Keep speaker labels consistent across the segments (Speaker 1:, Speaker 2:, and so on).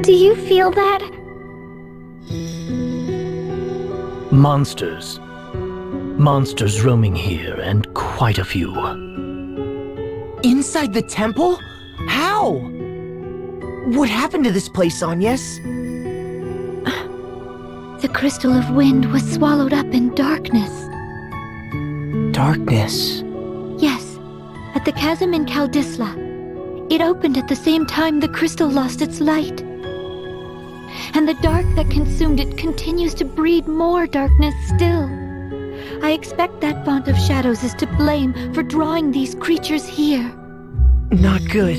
Speaker 1: Do you feel that?
Speaker 2: Monsters. Monsters roaming here, and quite a few.
Speaker 3: Inside the temple? How? What happened to this place, Agnes?
Speaker 1: The crystal of wind was swallowed up in darkness.
Speaker 3: Darkness.
Speaker 1: Yes, at the chasm in Kaldisla. It opened at the same time the crystal lost its light. And the dark that consumed it continues to breed more darkness still. I expect that font of shadows is to blame for drawing these creatures here.
Speaker 3: Not good.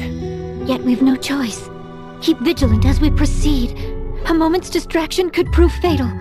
Speaker 1: Yet we've no choice. Keep vigilant as we proceed. A moment's distraction could prove fatal.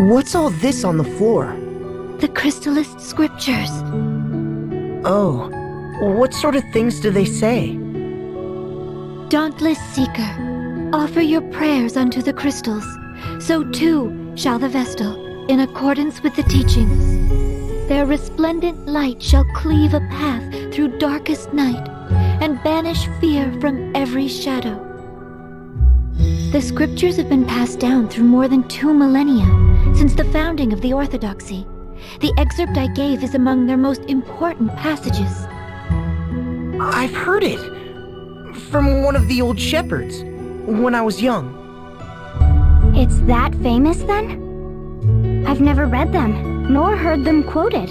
Speaker 3: What's all this on the floor?
Speaker 1: The crystallist scriptures.
Speaker 3: Oh, what sort of things do they say?
Speaker 1: Dauntless seeker, offer your prayers unto the crystals. So too shall the Vestal, in accordance with the teachings. Their resplendent light shall cleave a path through darkest night and banish fear from every shadow. The scriptures have been passed down through more than 2 millennia since the founding of the Orthodoxy. The excerpt I gave is among their most important passages.
Speaker 3: I've heard it from one of the old shepherds when I was young.
Speaker 4: It's that famous then? I've never read them, nor heard them quoted.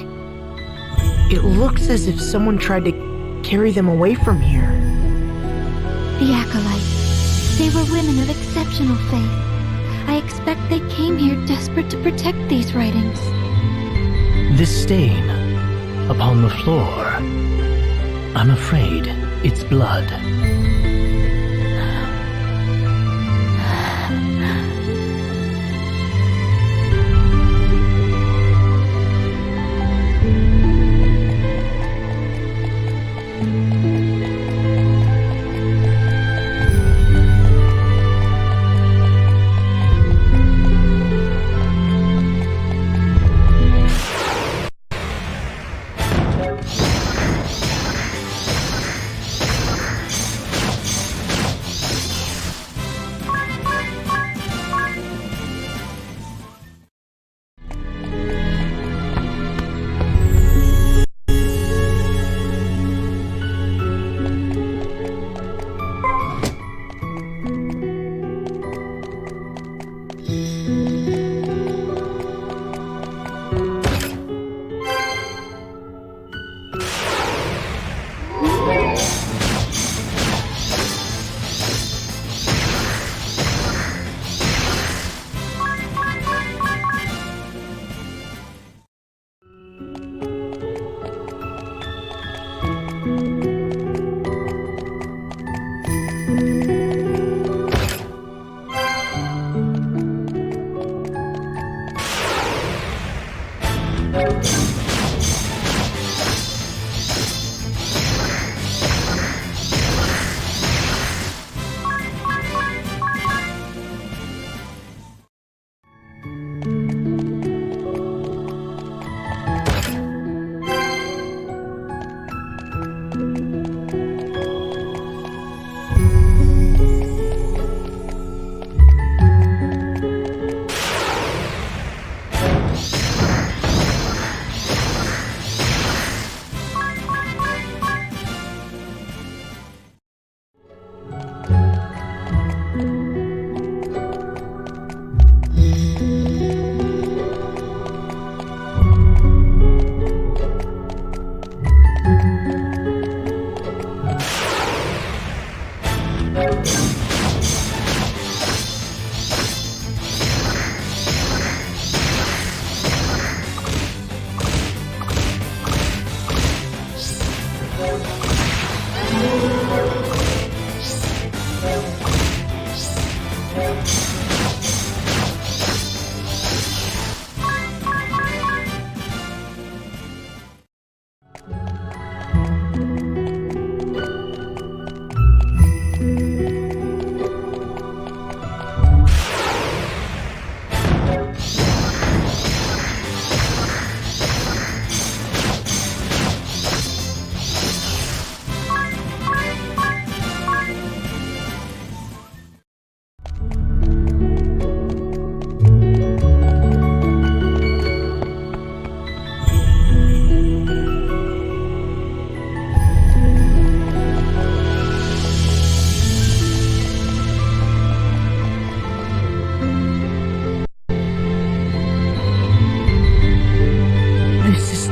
Speaker 3: It looks as if someone tried to carry them away from here.
Speaker 1: The acolytes. They were women of exceptional faith. I expect they came here desperate to protect these writings.
Speaker 2: This stain upon the floor, I'm afraid it's blood.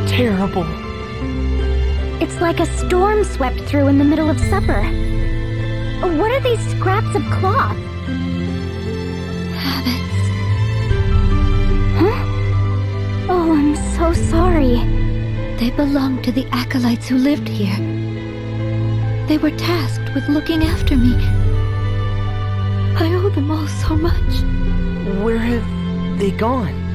Speaker 3: Terrible.
Speaker 4: It's like a storm swept through in the middle of supper. What are these scraps of cloth?
Speaker 1: Habits.
Speaker 4: Huh? Oh, I'm so sorry.
Speaker 1: They belonged to the acolytes who lived here. They were tasked with looking after me. I owe them all so much.
Speaker 3: Where have they gone?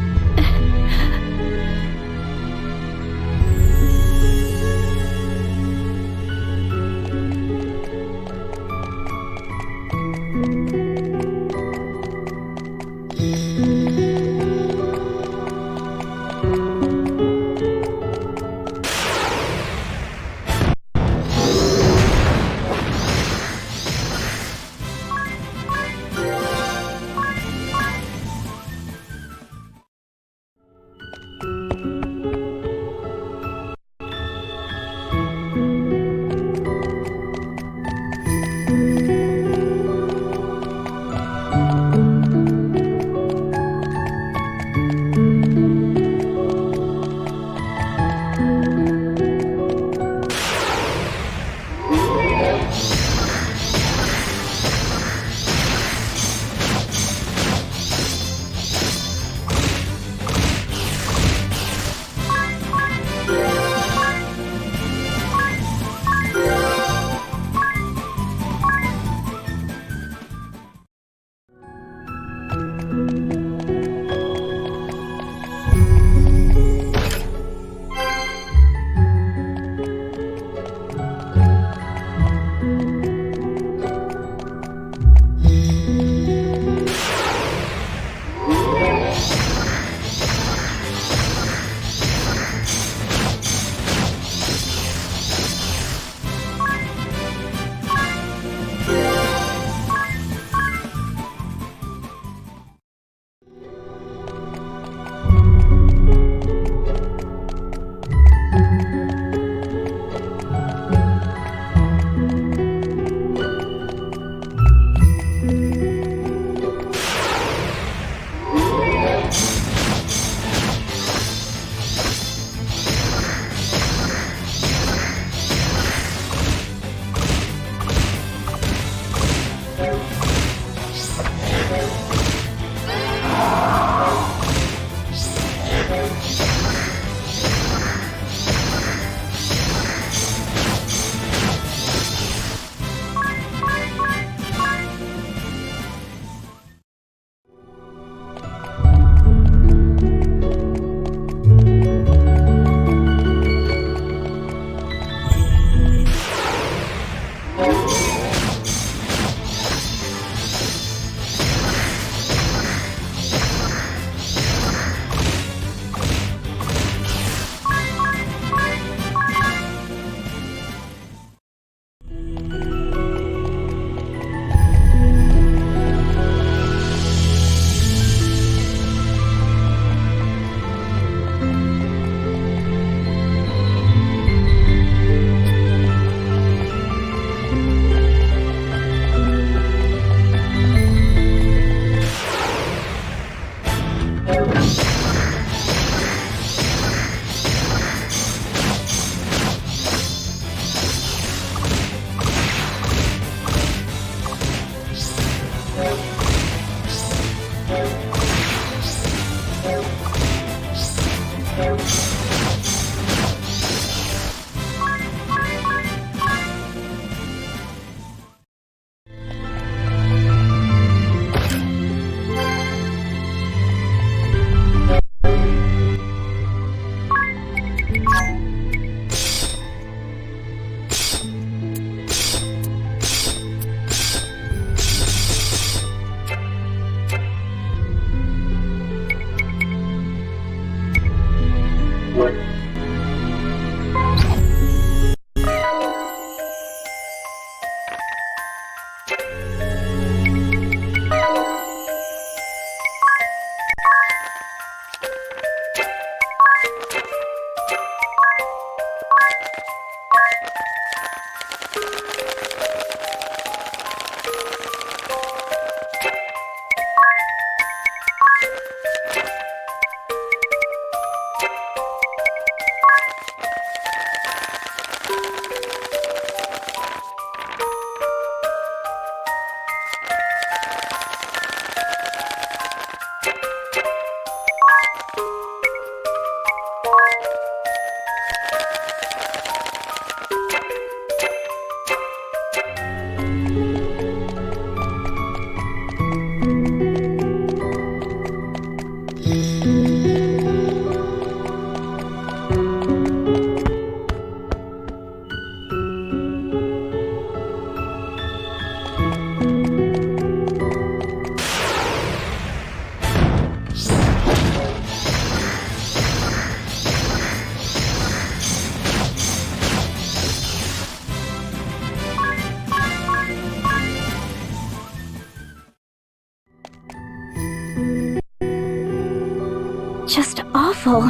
Speaker 4: Just awful.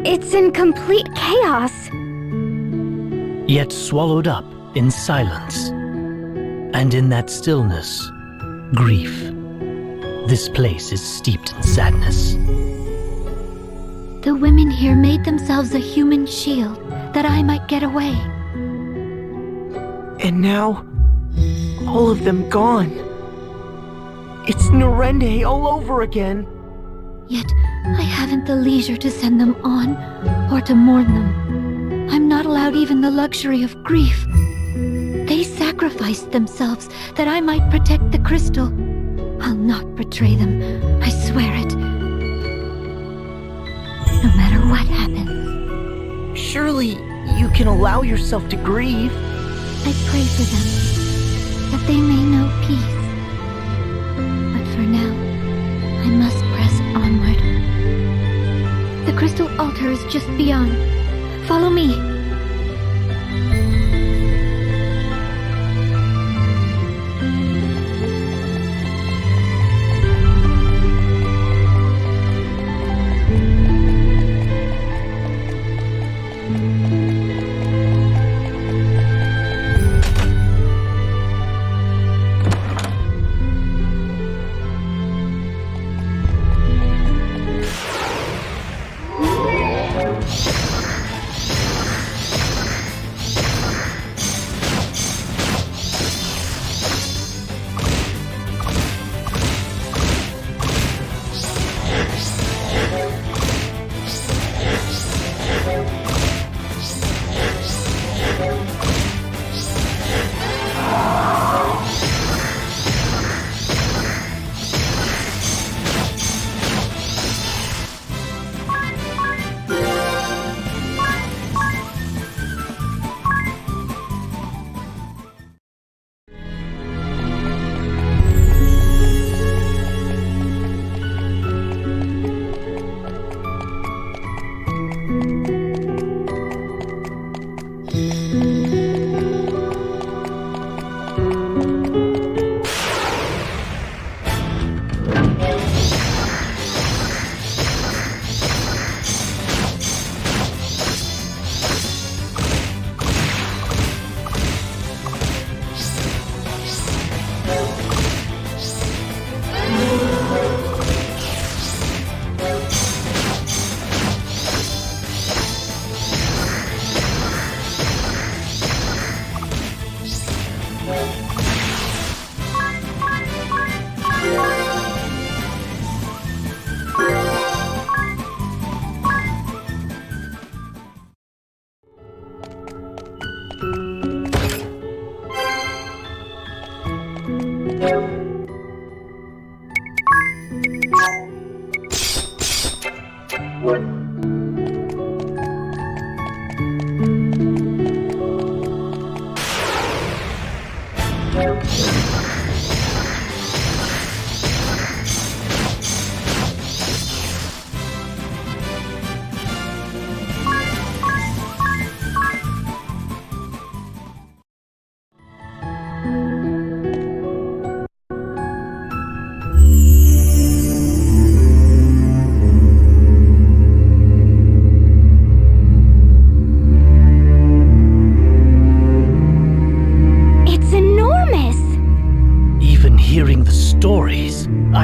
Speaker 4: It's in complete chaos.
Speaker 2: Yet swallowed up in silence. And in that stillness, grief. This place is steeped in sadness.
Speaker 1: The women here made themselves a human shield that I might get away.
Speaker 3: And now, all of them gone. It's Narende all over again.
Speaker 1: Yet I haven't the leisure to send them on or to mourn them. I'm not allowed even the luxury of grief. They sacrificed themselves that I might protect the crystal. I'll not betray them, I swear it. No matter what happens.
Speaker 3: Surely you can allow yourself to grieve.
Speaker 1: I pray for them, that they may know peace. But for now, I must press onward. The crystal altar is just beyond. Follow me.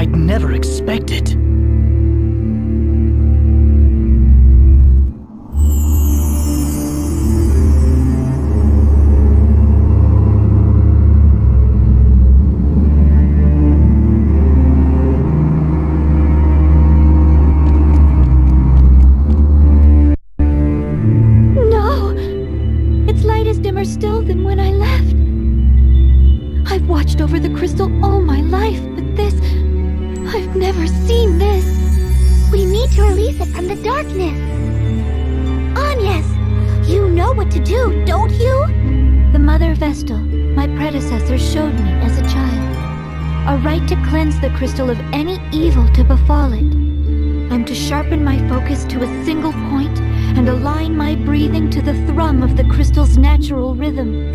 Speaker 2: I'd never expect it.
Speaker 1: No! Its light is dimmer still than when I left. I've watched over the crystal all my life, but this... I've never seen this.
Speaker 4: We need to release it from the darkness. Agnes, you know what to do, don't you?
Speaker 1: The Mother Vestal, my predecessor, showed me as a child. A right to cleanse the crystal of any evil to befall it. I'm to sharpen my focus to a single point and align my breathing to the thrum of the crystal's natural rhythm.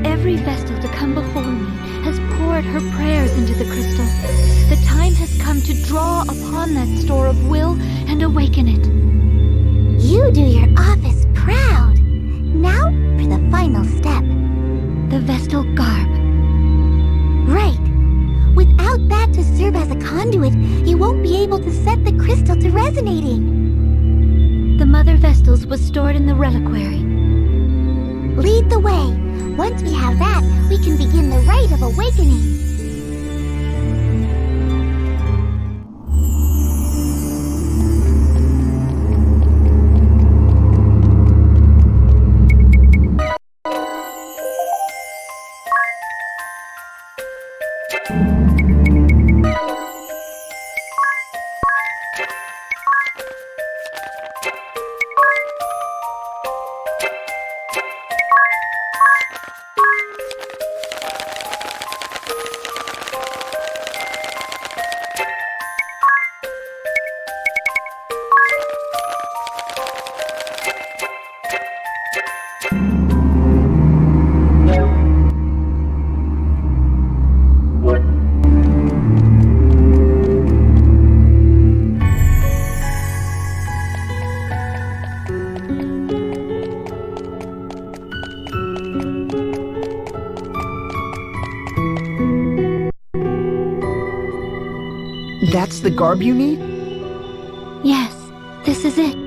Speaker 1: Every Vestal to come before me has poured her prayers into the crystal. The time has come to draw upon that store of will and awaken it.
Speaker 4: You do your office proud. Now for the final step.
Speaker 1: The Vestal garb.
Speaker 4: Right. Without that to serve as a conduit, you won't be able to set the crystal to resonating.
Speaker 1: The Mother Vestal's was stored in the reliquary.
Speaker 4: Lead the way. Once we have that, we can begin the rite of awakening.
Speaker 3: That's the garb you need?
Speaker 1: Yes, this is it.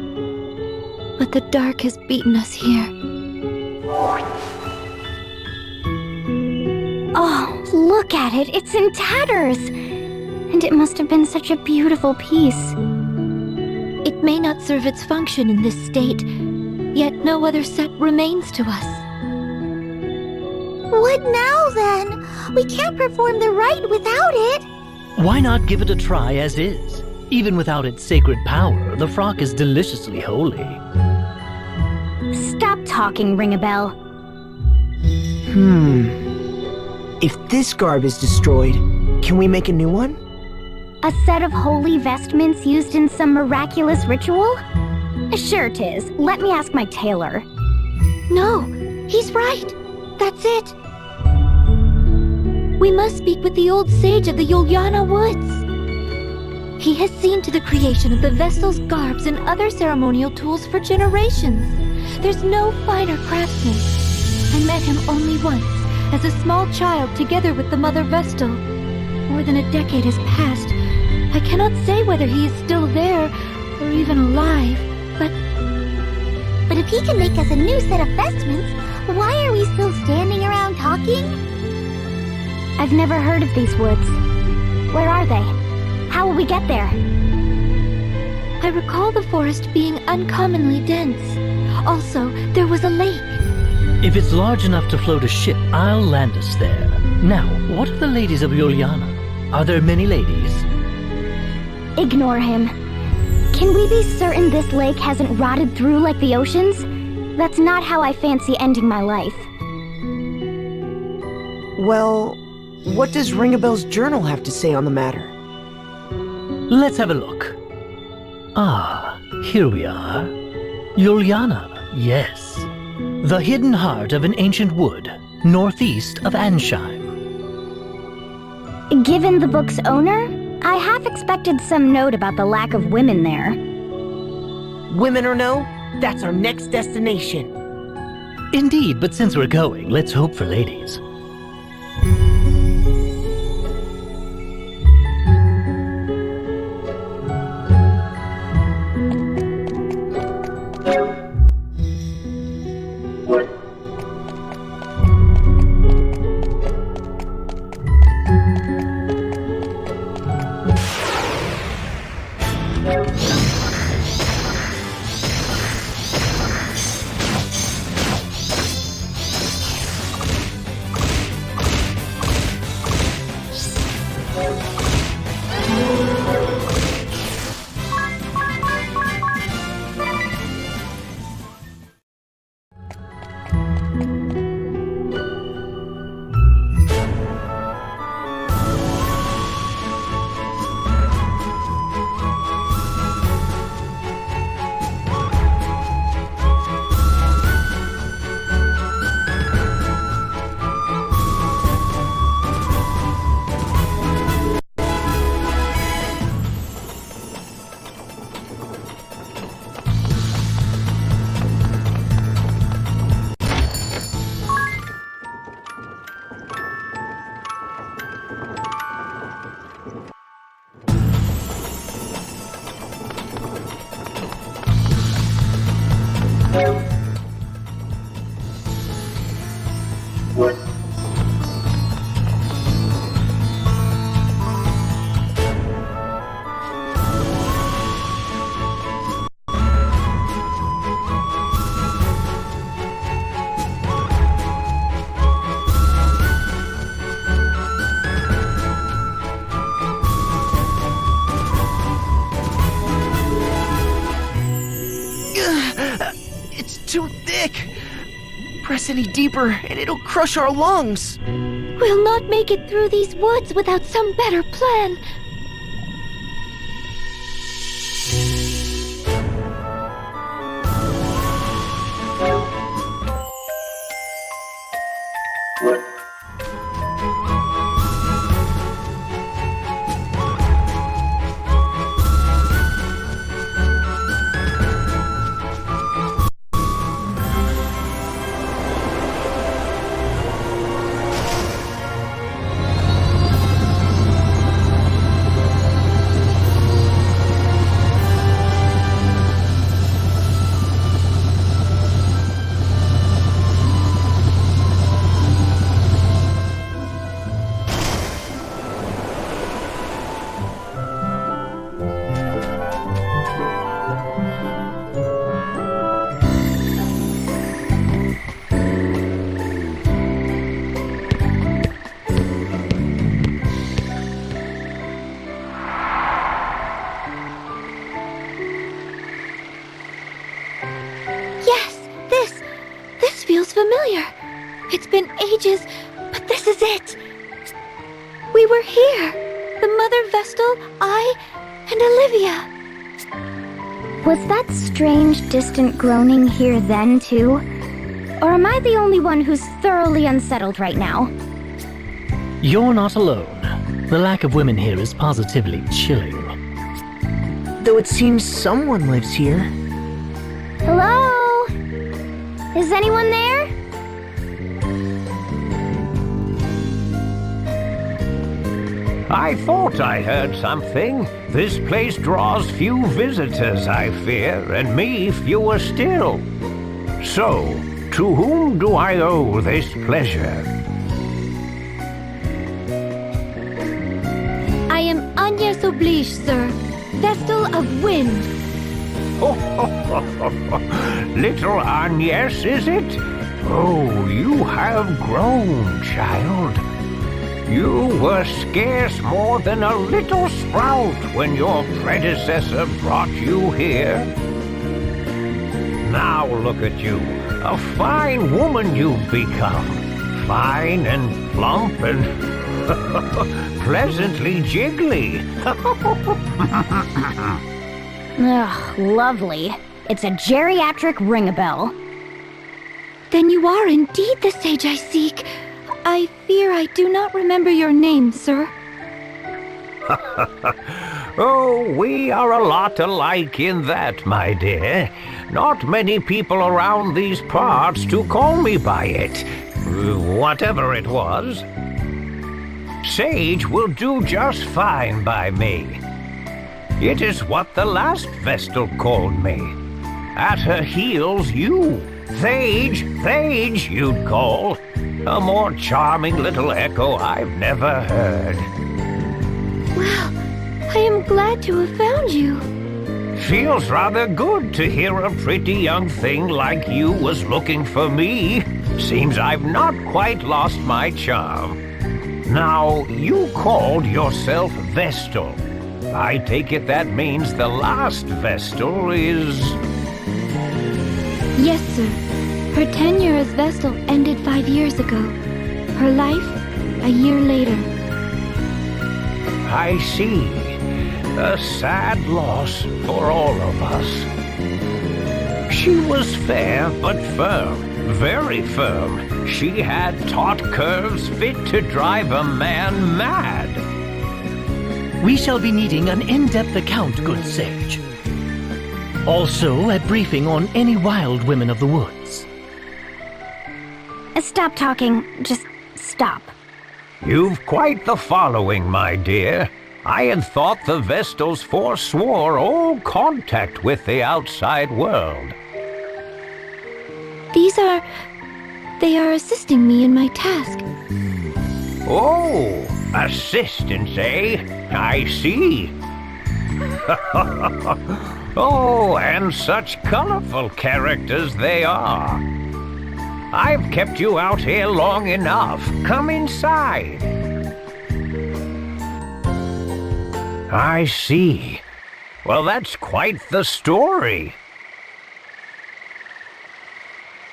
Speaker 1: But the dark has beaten us here.
Speaker 4: Oh, look at it. It's in tatters. And it must have been such a beautiful piece.
Speaker 1: It may not serve its function in this state, yet no other set remains to us.
Speaker 4: What now, then? We can't perform the rite without it.
Speaker 2: Why not give it a try as is? Even without its sacred power, the frock is deliciously holy.
Speaker 4: Stop talking, Ring-a-Bell.
Speaker 3: If this garb is destroyed, can we make a new one?
Speaker 4: A set of holy vestments used in some miraculous ritual? Sure, Tiz. Let me ask my tailor.
Speaker 1: No, he's right. That's it. We must speak with the old sage of the Yuliana Woods. He has seen to the creation of the Vestal's garbs and other ceremonial tools for generations. There's no finer craftsman. I met him only once, as a small child together with the Mother Vestal. More than a decade has passed. I cannot say whether he is still there, or even alive, but
Speaker 4: if he can make us a new set of vestments, why are we still standing around talking? I've never heard of these woods. Where are they? How will we get there?
Speaker 1: I recall the forest being uncommonly dense. Also, there was a lake.
Speaker 2: If it's large enough to float a ship, I'll land us there. Now, what of the ladies of Yuliana? Are there many ladies?
Speaker 4: Ignore him. Can we be certain this lake hasn't rotted through like the oceans? That's not how I fancy ending my life.
Speaker 3: Well, what does Ring-a-Bell's journal have to say on the matter?
Speaker 2: Let's have a look. Ah, here we are. Yuliana, yes. The hidden heart of an ancient wood, northeast of Ansheim.
Speaker 4: Given the book's owner, I half expected some note about the lack of women there.
Speaker 3: Women or no, that's our next destination.
Speaker 2: Indeed, but since we're going, let's hope for ladies.
Speaker 3: It's too thick. Press any deeper and it'll crush our lungs.
Speaker 1: We'll not make it through these woods without some better plan. Familiar. It's been ages, but this is it. We were here. The Mother Vestal, I, and Olivia.
Speaker 4: Was that strange, distant groaning here then, too? Or am I the only one who's thoroughly unsettled right now?
Speaker 2: You're not alone. The lack of women here is positively chilling.
Speaker 3: Though it seems someone lives here.
Speaker 4: Hello? Is anyone there?
Speaker 5: I thought I heard something. This place draws few visitors, I fear, and me fewer still. So, to whom do I owe this pleasure?
Speaker 1: I am Agnes Oblige, sir. Vestal of Wind.
Speaker 5: Little Agnes, is it? Oh, you have grown, child. You were scarce more than a little sprout when your predecessor brought you here. Now look at you, a fine woman you've become. Fine and plump and pleasantly jiggly.
Speaker 4: Ugh, lovely. It's a geriatric ring-a-bell.
Speaker 1: Then you are indeed the sage I seek. I fear I do not remember your name, sir.
Speaker 5: Oh, we are a lot alike in that, my dear. Not many people around these parts to call me by it. Whatever it was. Sage will do just fine by me. It is what the last Vestal called me. At her heels, you. Thage, you'd call. A more charming little echo I've never heard.
Speaker 1: Well, I am glad to have found you.
Speaker 5: Feels rather good to hear a pretty young thing like you was looking for me. Seems I've not quite lost my charm. Now, you called yourself Vestal. I take it that means the last Vestal is...
Speaker 1: Yes, sir. Her tenure as Vestal ended 5 years ago. Her life, a year later.
Speaker 5: I see. A sad loss for all of us. She was fair but firm, very firm. She had taut curves fit to drive a man mad.
Speaker 2: We shall be needing an in-depth account, good sage. Also, a briefing on any wild women of the woods.
Speaker 4: Stop talking. Just stop.
Speaker 5: You've quite the following, my dear. I had thought the Vestals forswore all contact with the outside world.
Speaker 1: They are assisting me in my task.
Speaker 5: Oh, assistance, eh? I see. Oh, and such colorful characters they are. I've kept you out here long enough. Come inside. I see. Well, that's quite the story.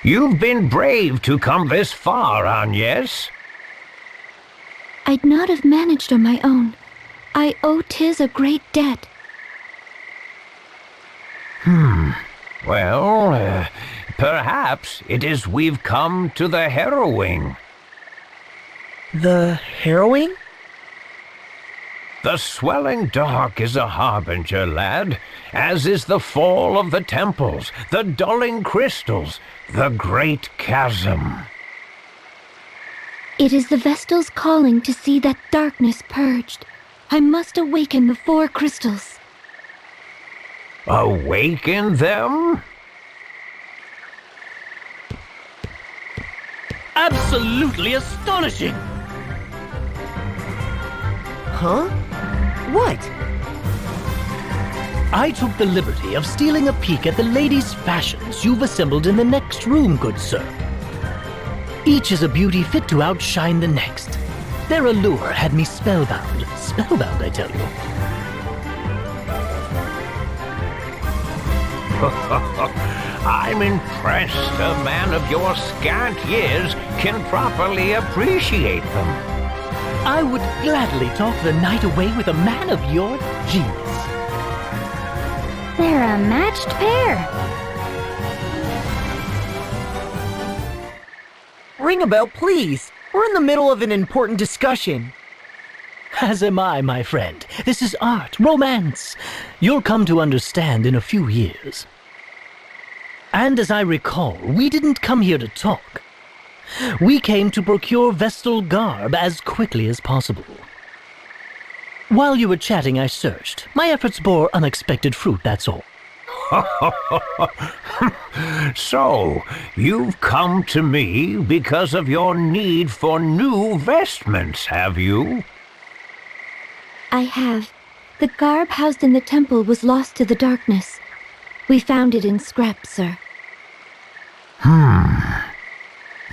Speaker 5: You've been brave to come this far, Agnes.
Speaker 1: I'd not have managed on my own. I owe Tiz a great debt.
Speaker 5: Well, perhaps it is we've come to the harrowing.
Speaker 3: The harrowing?
Speaker 5: The swelling dark is a harbinger, lad, as is the fall of the temples, the dulling crystals, the great chasm.
Speaker 1: It is the Vestal's calling to see that darkness purged. I must awaken the 4 crystals.
Speaker 5: Awaken them?
Speaker 2: Absolutely astonishing!
Speaker 3: Huh? What?
Speaker 2: I took the liberty of stealing a peek at the ladies' fashions you've assembled in the next room, good sir. Each is a beauty fit to outshine the next. Their allure had me spellbound. Spellbound, I tell you.
Speaker 5: I'm impressed a man of your scant years can properly appreciate them.
Speaker 2: I would gladly talk the night away with a man of your genius.
Speaker 4: They're a matched pair.
Speaker 3: Ring a bell, please. We're in the middle of an important discussion.
Speaker 2: As am I, my friend. This is art, romance. You'll come to understand in a few years. And as I recall, we didn't come here to talk. We came to procure Vestal garb as quickly as possible. While you were chatting, I searched. My efforts bore unexpected fruit, that's all.
Speaker 5: So, you've come to me because of your need for new vestments, have you?
Speaker 1: I have. The garb housed in the temple was lost to the darkness. We found it in scrap, sir.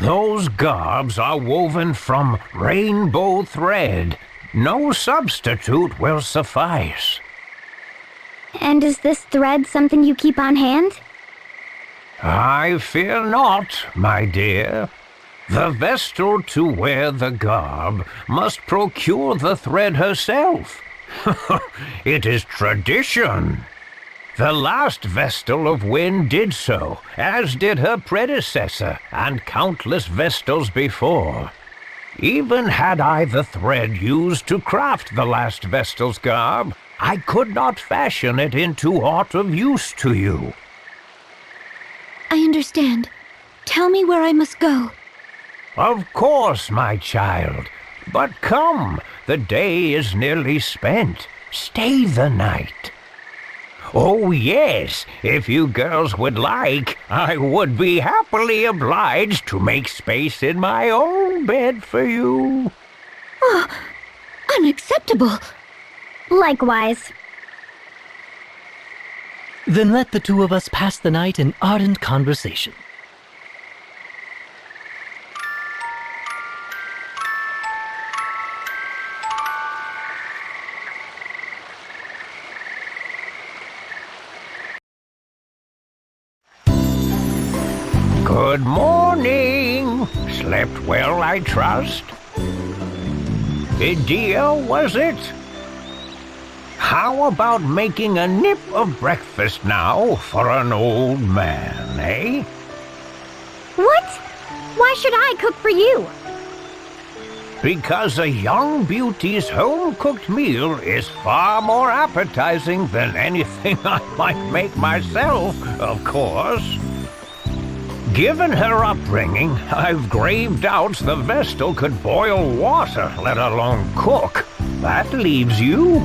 Speaker 5: Those garbs are woven from rainbow thread. No substitute will suffice.
Speaker 4: And is this thread something you keep on hand?
Speaker 5: I fear not, my dear. The Vestal to wear the garb must procure the thread herself. It is tradition. The last Vestal of Wind did so, as did her predecessor and countless Vestals before. Even had I the thread used to craft the last Vestal's garb, I could not fashion it into aught of use to you.
Speaker 1: I understand. Tell me where I must go.
Speaker 5: Of course, my child. But come, the day is nearly spent. Stay the night. Oh, yes, if you girls would like, I would be happily obliged to make space in my own bed for you.
Speaker 1: Oh, unacceptable.
Speaker 4: Likewise.
Speaker 2: Then let the two of us pass the night in ardent conversation.
Speaker 5: Good morning. Slept well, I trust? Dear, was it? How about making a nip of breakfast now for an old man, eh?
Speaker 4: What? Why should I cook for you?
Speaker 5: Because a young beauty's home-cooked meal is far more appetizing than anything I might make myself, of course. Given her upbringing, I've grave doubts the Vestal could boil water, let alone cook. That leaves you.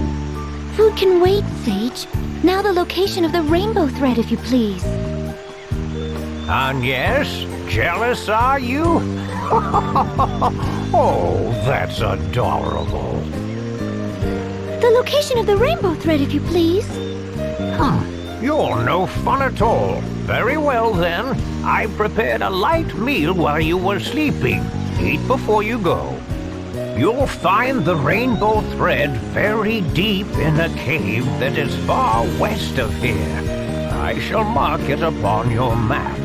Speaker 1: Food can wait, Sage. Now the location of the rainbow thread, if you please.
Speaker 5: And yes, jealous are you? Oh, that's adorable.
Speaker 1: The location of the rainbow thread, if you please.
Speaker 5: You're no fun at all. Very well then. I prepared a light meal while you were sleeping. Eat before you go. You'll find the rainbow thread very deep in a cave that is far west of here. I shall mark it upon your map.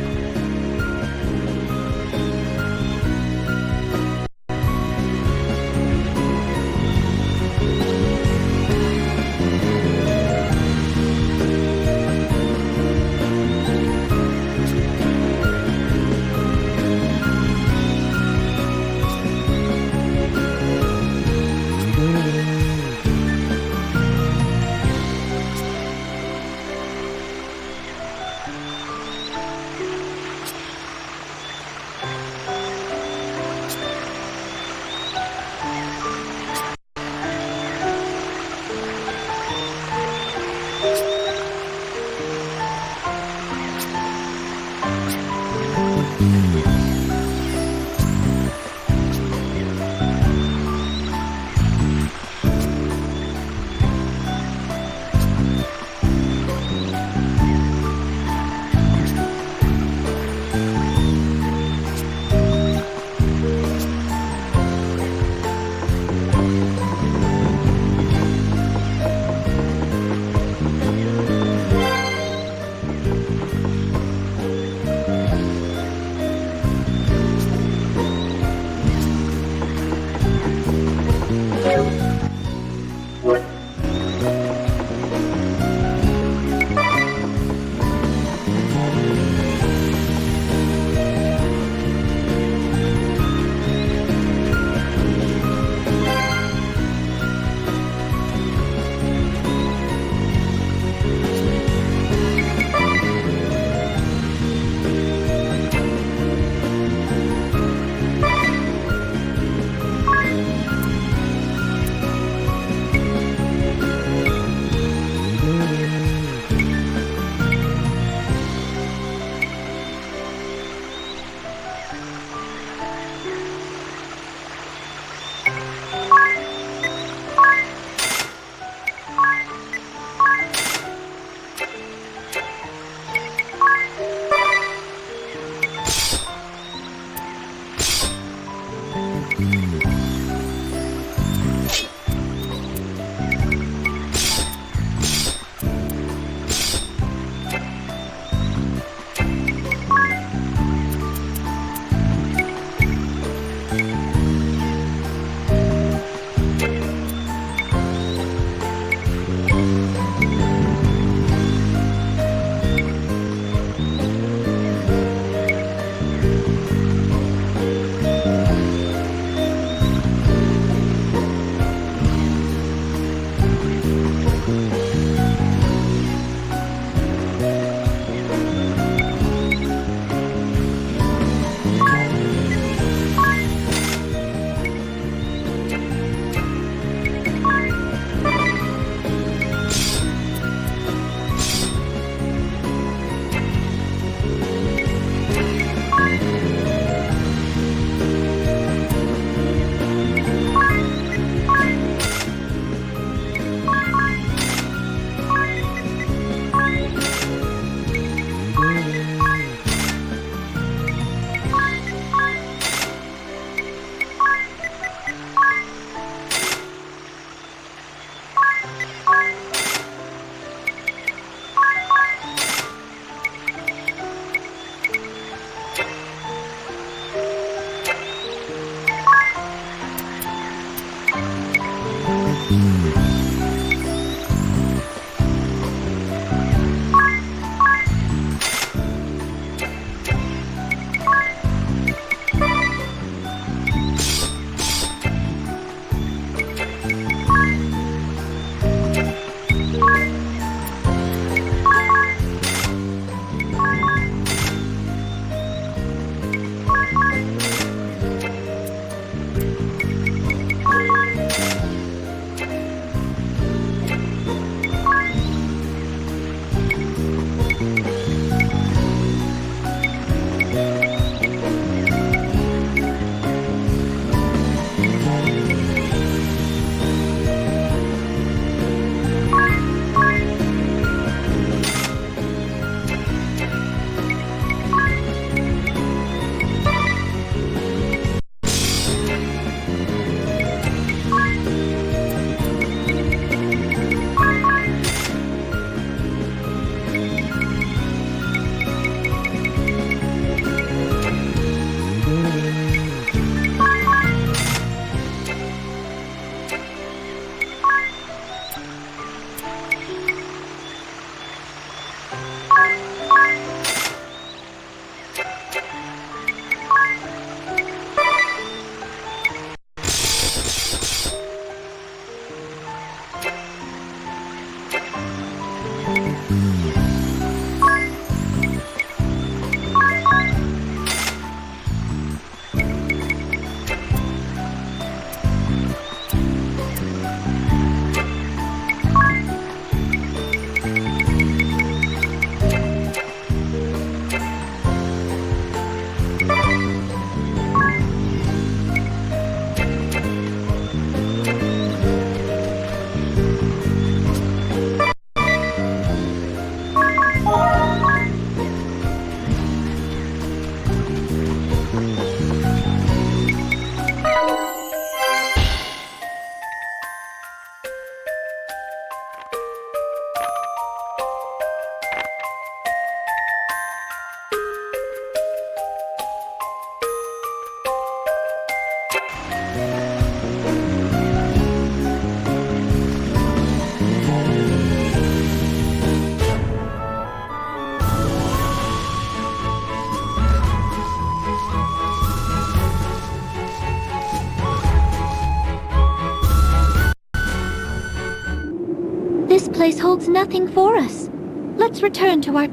Speaker 1: place holds nothing for us. Let's return to our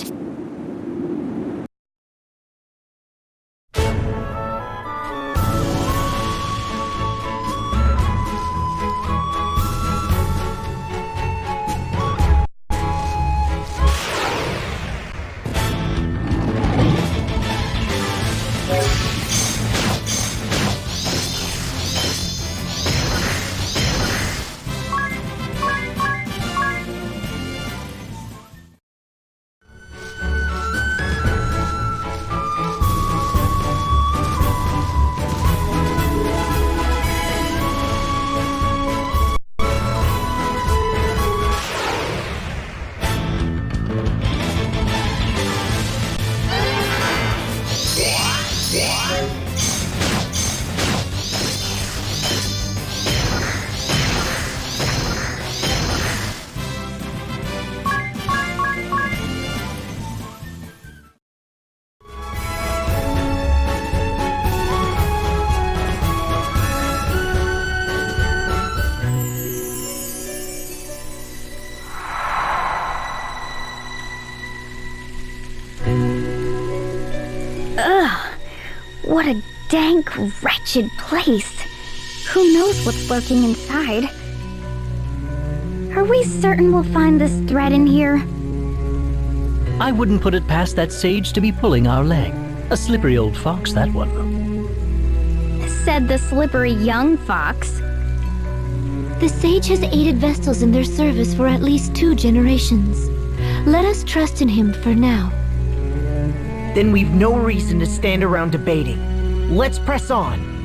Speaker 4: What a dank, wretched place. Who knows what's lurking inside? Are we certain we'll find this thread in here?
Speaker 2: I wouldn't put it past that sage to be pulling our leg. A slippery old fox, that one.
Speaker 4: Said the slippery young fox.
Speaker 1: The sage has aided Vestals in their service for at least 2 generations. Let us trust in him for now.
Speaker 3: Then we've no reason to stand around debating. Let's press on.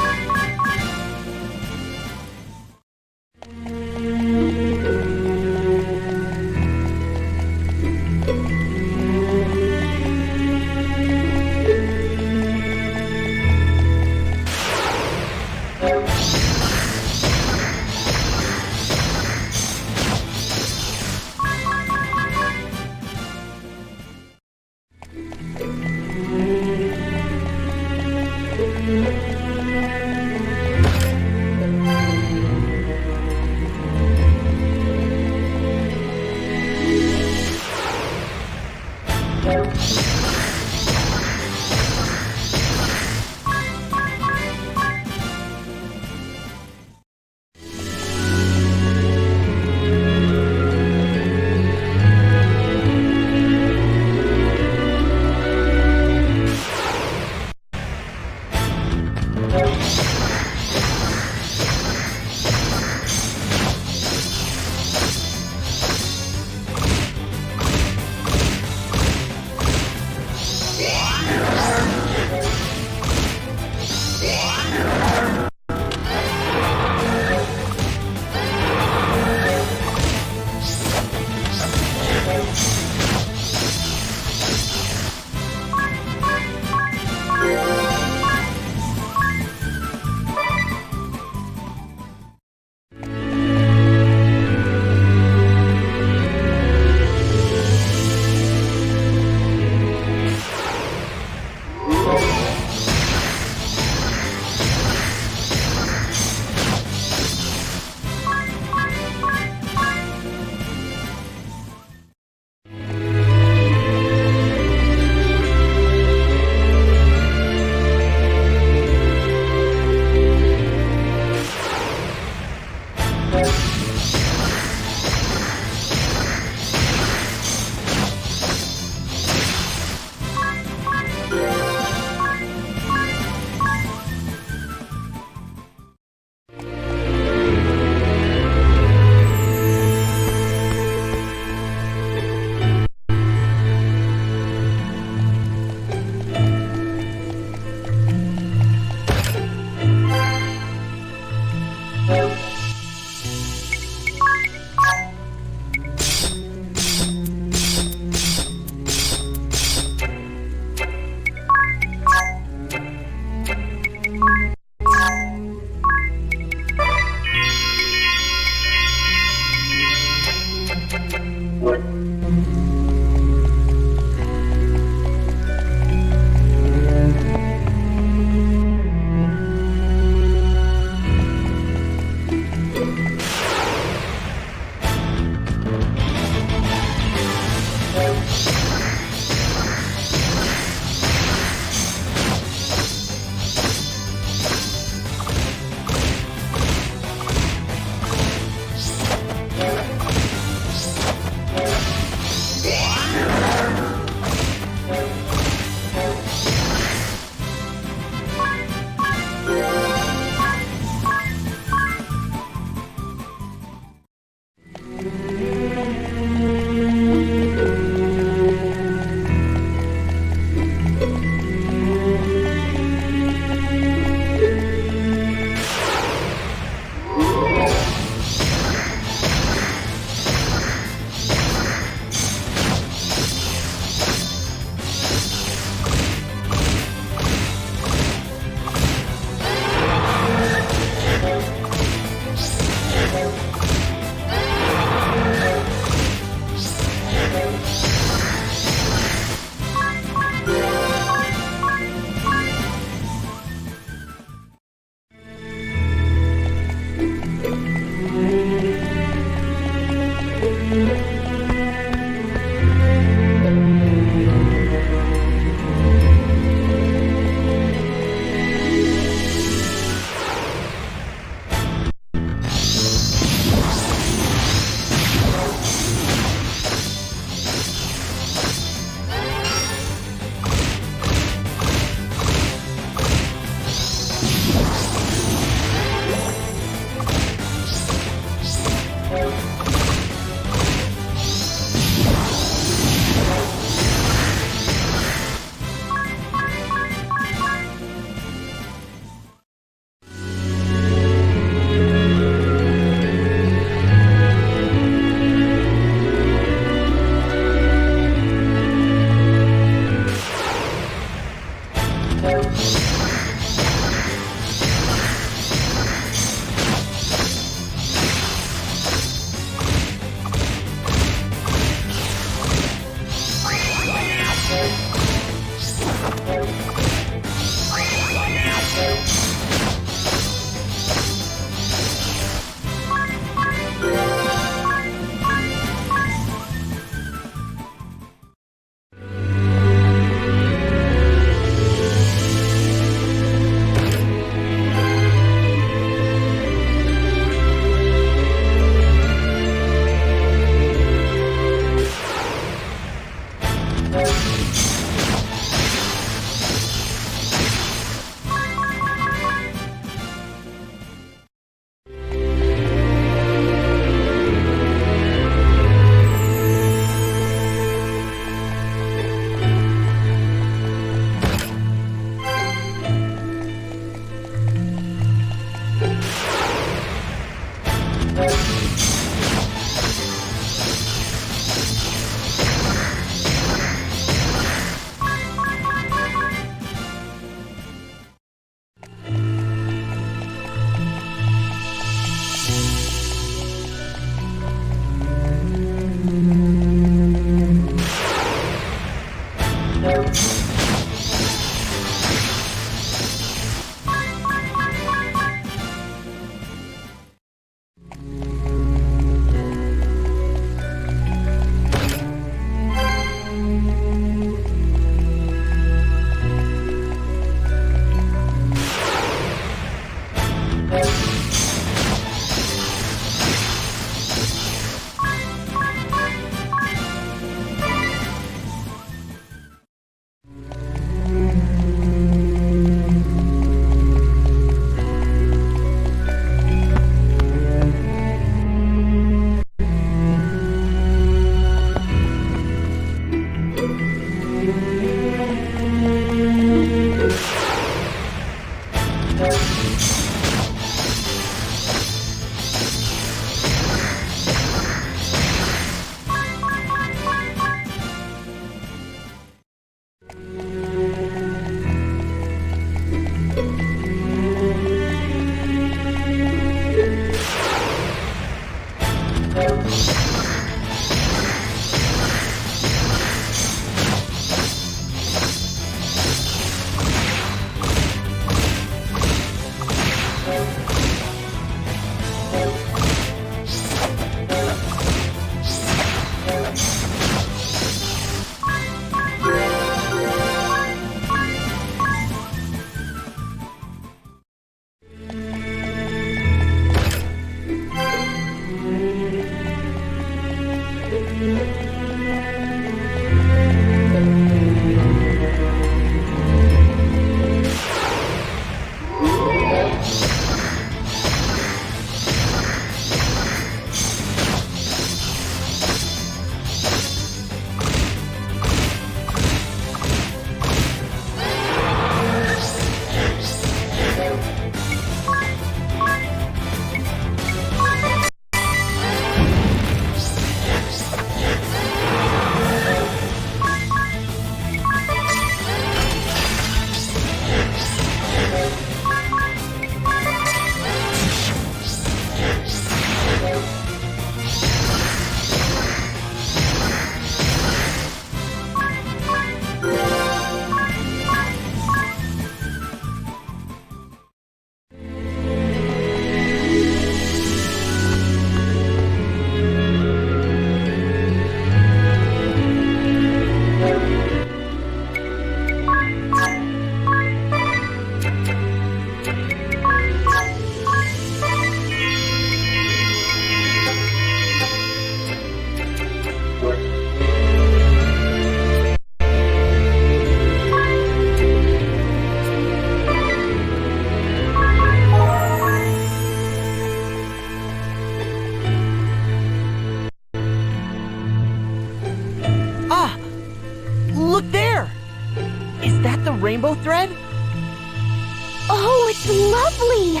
Speaker 4: it's lovely!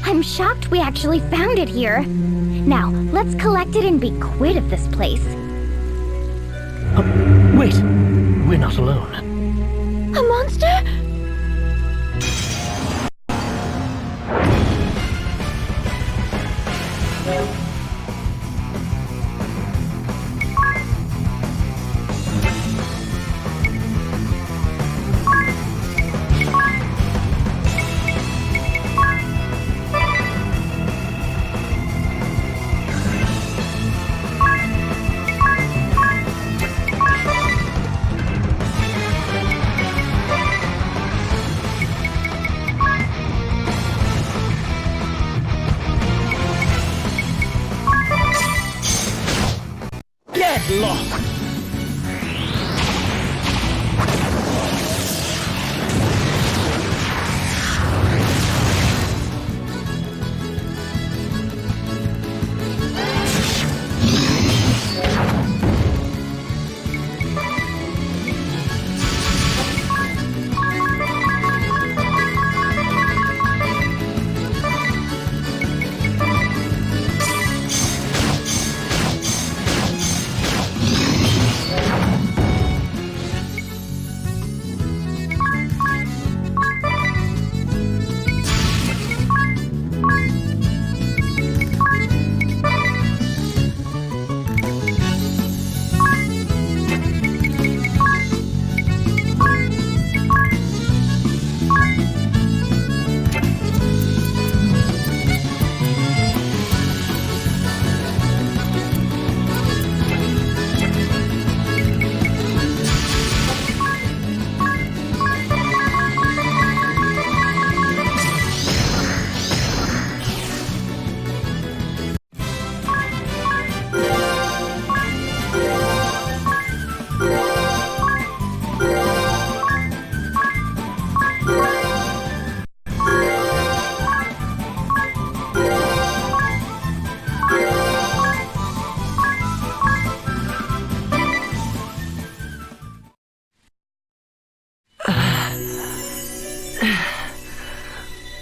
Speaker 4: I'm shocked we actually found it here. Now, let's collect it and be quit of this place.
Speaker 2: Wait, we're not alone.
Speaker 1: A monster?
Speaker 2: Lost!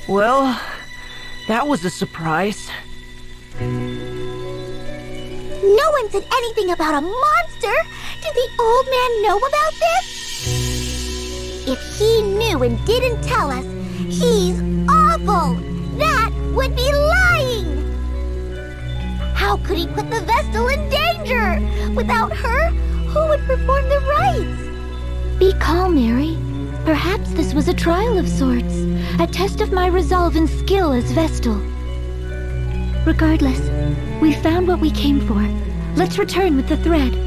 Speaker 3: Well, that was a surprise.
Speaker 4: No one said anything about a monster! Did the old man know about this? If he knew and didn't tell us, he's awful! That would be lying! How could he put the Vestal in danger? Without her, who would perform the rites?
Speaker 1: Be calm, Mary. Perhaps this was a trial of sorts, a test of my resolve and skill as Vestal. Regardless, we found what we came for. Let's return with the thread.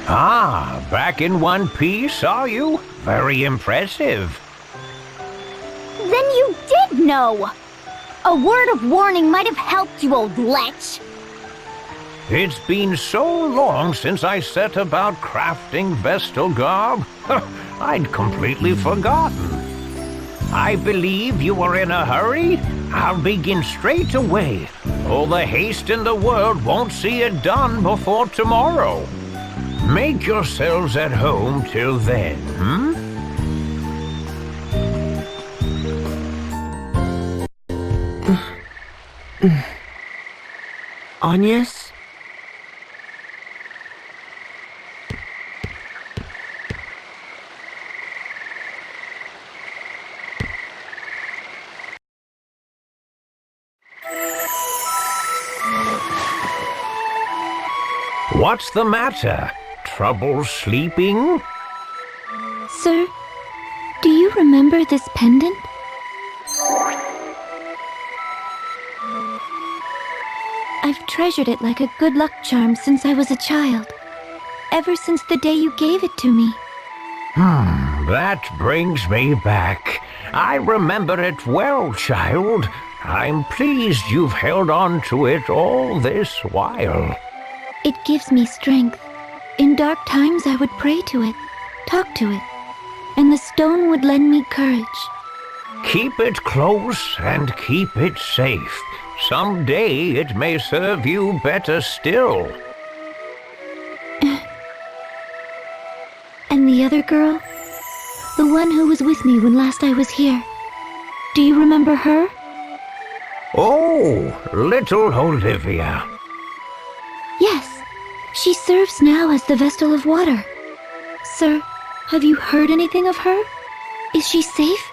Speaker 5: Ah, back in one piece, are you? Very impressive.
Speaker 4: Then you did know! A word of warning might have helped you, old lech.
Speaker 5: It's been so long since I set about crafting Vestal garb. I'd completely forgotten. I believe you are in a hurry? I'll begin straight away. All the haste in the world won't see it done before tomorrow. Make yourselves at home till then,
Speaker 3: Agnes?
Speaker 5: What's the matter? Trouble sleeping?
Speaker 1: Sir, do you remember this pendant? I've treasured it like a good luck charm since I was a child. Ever since the day you gave it to me.
Speaker 5: That brings me back. I remember it well, child. I'm pleased you've held on to it all this while.
Speaker 1: It gives me strength. In dark times I would pray to it, talk to it, and the stone would lend me courage.
Speaker 5: Keep it close and keep it safe. Someday it may serve you better still.
Speaker 1: And the other girl? The one who was with me when last I was here. Do you remember her?
Speaker 5: Oh, little Olivia.
Speaker 1: Yes, she serves now as the Vestal of Water. Sir, have you heard anything of her? Is she safe?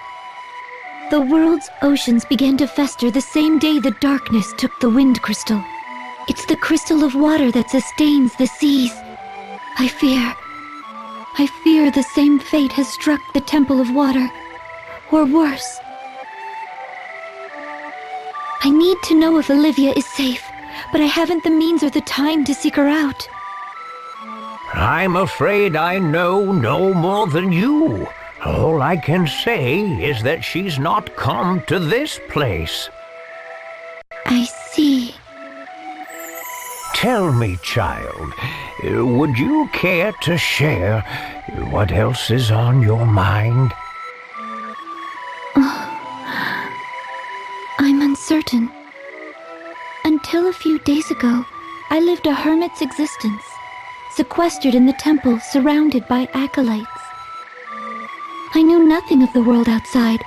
Speaker 1: The world's oceans began to fester the same day the darkness took the wind crystal. It's the crystal of water that sustains the seas. I fear the same fate has struck the Temple of Water, or worse. I need to know if Olivia is safe, but I haven't the means or the time to seek her out.
Speaker 5: I'm afraid I know no more than you. All I can say is that she's not come to this place.
Speaker 1: I see.
Speaker 5: Tell me, child, would you care to share what else is on your mind?
Speaker 1: I'm uncertain. Until a few days ago, I lived a hermit's existence, sequestered in the temple, surrounded by acolytes. I knew nothing of the world outside,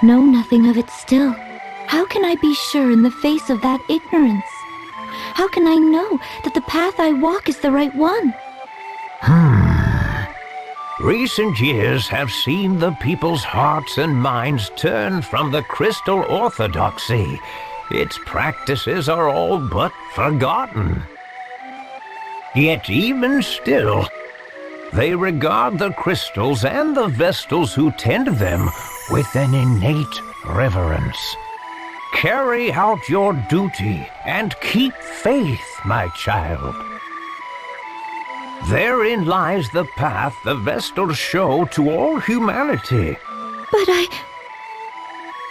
Speaker 1: know nothing of it still. How can I be sure in the face of that ignorance? How can I know that the path I walk is the right one?
Speaker 5: Recent years have seen the people's hearts and minds turn from the crystal orthodoxy. Its practices are all but forgotten. Yet even still, they regard the crystals and the Vestals who tend them with an innate reverence. Carry out your duty and keep faith, my child. Therein lies the path the Vestals show to all humanity.
Speaker 1: But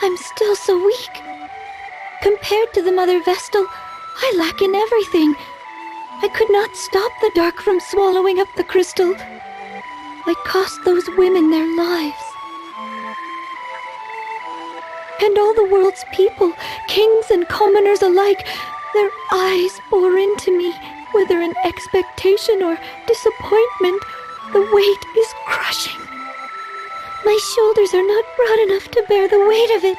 Speaker 1: I'm still so weak. Compared to the Mother Vestal, I lack in everything. I could not stop the dark from swallowing up the crystal. I cost those women their lives. And all the world's people, kings and commoners alike, their eyes bore into me, whether in expectation or disappointment. The weight is crushing. My shoulders are not broad enough to bear the weight of it.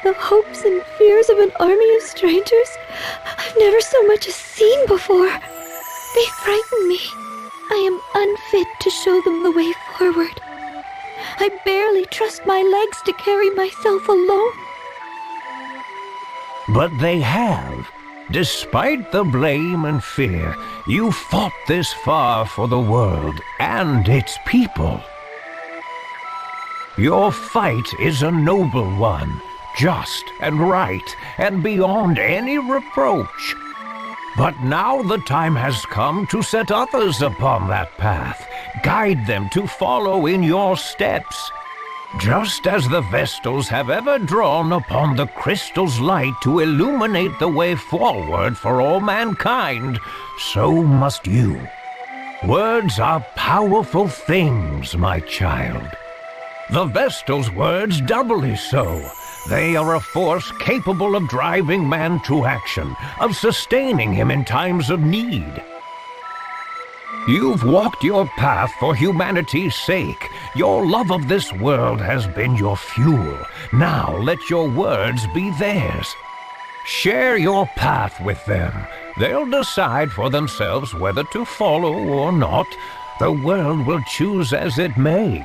Speaker 1: The hopes and fears of an army of strangers I've never so much as seen before. They frighten me. I am unfit to show them the way forward. I barely trust my legs to carry myself alone.
Speaker 5: But they have. Despite the blame and fear, you fought this far for the world and its people. Your fight is a noble one, just and right, and beyond any reproach. But now the time has come to set others upon that path. Guide them to follow in your steps. Just as the Vestals have ever drawn upon the crystal's light to illuminate the way forward for all mankind, so must you. Words are powerful things, my child. The Vestal's words doubly so. They are a force capable of driving man to action, of sustaining him in times of need. You've walked your path for humanity's sake. Your love of this world has been your fuel. Now let your words be theirs. Share your path with them. They'll decide for themselves whether to follow or not. The world will choose as it may.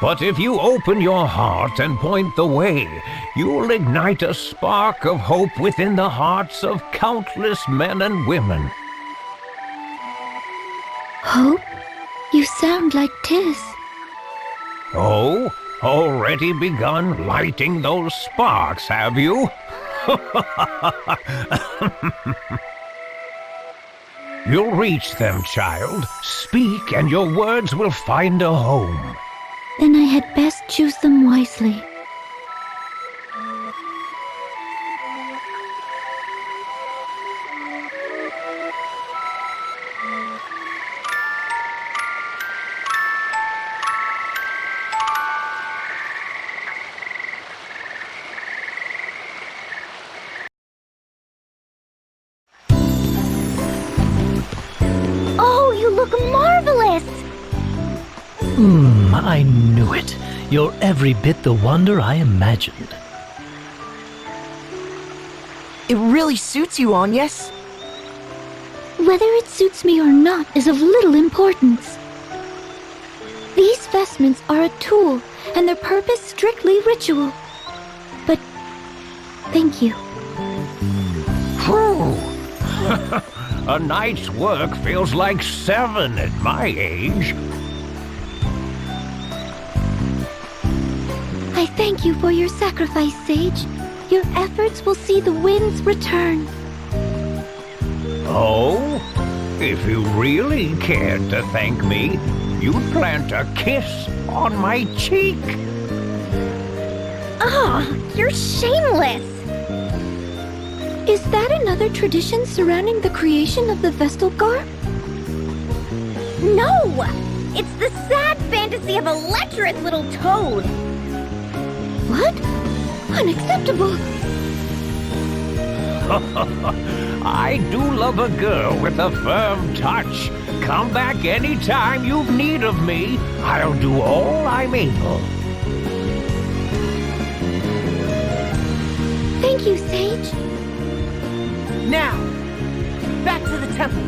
Speaker 5: But if you open your heart and point the way, you'll ignite a spark of hope within the hearts of countless men and women.
Speaker 1: Hope? You sound like Tis.
Speaker 5: Oh, already begun lighting those sparks, have you? You'll reach them, child. Speak, and your words will find a home.
Speaker 1: Then I had best choose them wisely.
Speaker 4: Oh, you look marvelous!
Speaker 2: I knew it. You're every bit the wonder I imagined.
Speaker 3: It really suits you, Agnes.
Speaker 1: Whether it suits me or not is of little importance. These vestments are a tool, and their purpose strictly ritual. But thank you.
Speaker 5: True. A night's work feels like 7 at my age.
Speaker 1: I thank you for your sacrifice, Sage. Your efforts will see the winds return.
Speaker 5: Oh? If you really cared to thank me, you'd plant a kiss on my cheek.
Speaker 4: Ah, you're shameless!
Speaker 1: Is that another tradition surrounding the creation of the Vestal garb?
Speaker 4: No! It's the sad fantasy of a lecherous little toad!
Speaker 1: What? Unacceptable!
Speaker 5: I do love a girl with a firm touch. Come back anytime you've need of me. I'll do all I'm able.
Speaker 1: Thank you, Sage.
Speaker 3: Now, back to the temple.